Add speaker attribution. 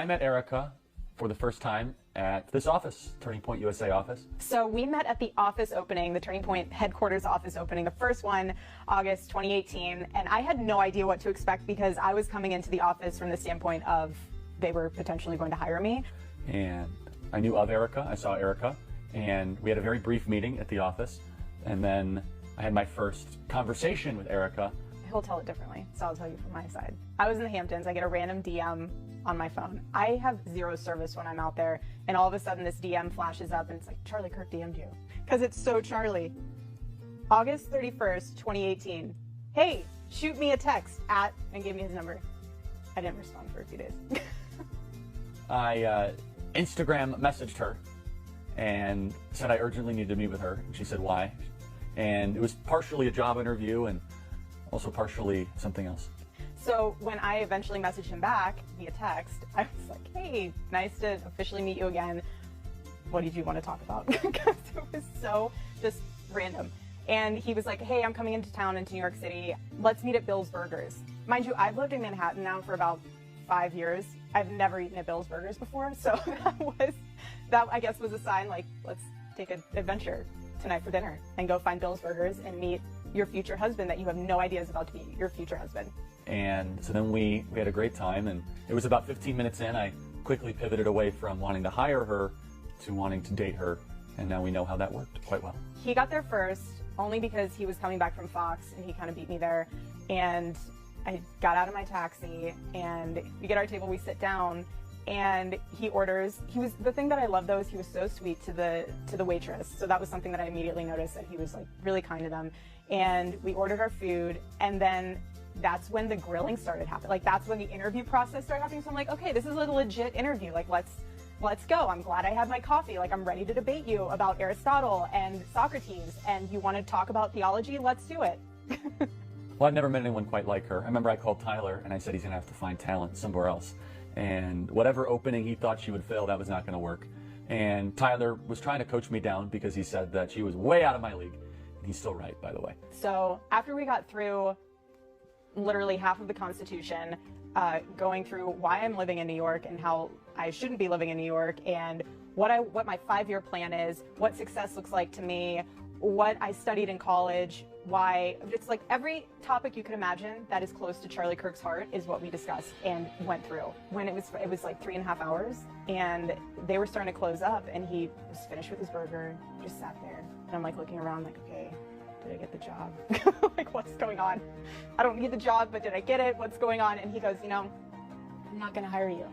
Speaker 1: I met Erika for the first time at this office, Turning Point USA office.
Speaker 2: So we met at the office opening, the Turning Point headquarters office opening, the first one, August 2018, and I had no idea what to expect because I was coming into the office from the standpoint of they were potentially going to hire me.
Speaker 1: And I knew of Erika, I saw Erika, and we had a very brief meeting at the office, and then I had my first conversation with Erika.
Speaker 2: He'll tell it differently, so I'll tell you from my side. I was in the Hamptons, I get a random DM on my phone. I have zero service when I'm out there, and all of a sudden this DM flashes up and it's like, Charlie, Kirk DM'd you. Because it's so Charlie. August 31st, 2018. Hey, shoot me a text at, and gave me his number. I didn't respond for a few days.
Speaker 1: I Instagram messaged her and said I urgently needed to meet with her, and she said why. And it was partially a job interview and also partially something else.
Speaker 2: So when I eventually messaged him back via text, I was like, hey, nice to officially meet you again. What did you want to talk about? Because it was so just random. And he was like, hey, I'm coming into town, into New York City. Let's meet at Bill's Burgers. Mind you, I've lived in Manhattan now for about 5 years. I've never eaten at Bill's Burgers before. So that I guess was a sign like, let's take an adventure tonight for dinner and go find Bill's Burgers and meet your future husband that you have no idea is about to be your future husband.
Speaker 1: And so then we had a great time, and it was about 15 minutes in, I quickly pivoted away from wanting to hire her to wanting to date her, and now we know how that worked quite well.
Speaker 2: He got there first, only because he was coming back from Fox, and he kind of beat me there, and I got out of my taxi, and we get our table, we sit down, and he orders. The thing that I love though is he was so sweet to the waitress, so that was something that I immediately noticed, that he was like really kind to them. And we ordered our food, and then that's when the grilling started happening. Like, that's when the interview process started happening. So I'm like, okay, this is a legit interview. Like, let's go. I'm glad I had my coffee. Like, I'm ready to debate you about Aristotle and Socrates, and you want to talk about theology? Let's do it.
Speaker 1: Well, I've never met anyone quite like her. I remember I called Tyler and I said he's gonna have to find talent somewhere else. And whatever opening he thought she would fill, that was not gonna work. And Tyler was trying to coach me down because he said that she was way out of my league. And he's still right, by the way.
Speaker 2: So after we got through literally half of the Constitution, going through why I'm living in New York and how I shouldn't be living in New York, and what my 5-year plan is, what success looks like to me, what I studied in college, why, it's like every topic you can imagine that is close to Charlie Kirk's heart is what we discussed and went through. When it was like 3.5 hours, and they were starting to close up, and he was finished with his burger, just sat there, and I'm like looking around like, okay, did I get the job? Like, what's going on? I don't need the job, but did I get it? What's going on? And he goes, you know, I'm not gonna hire you.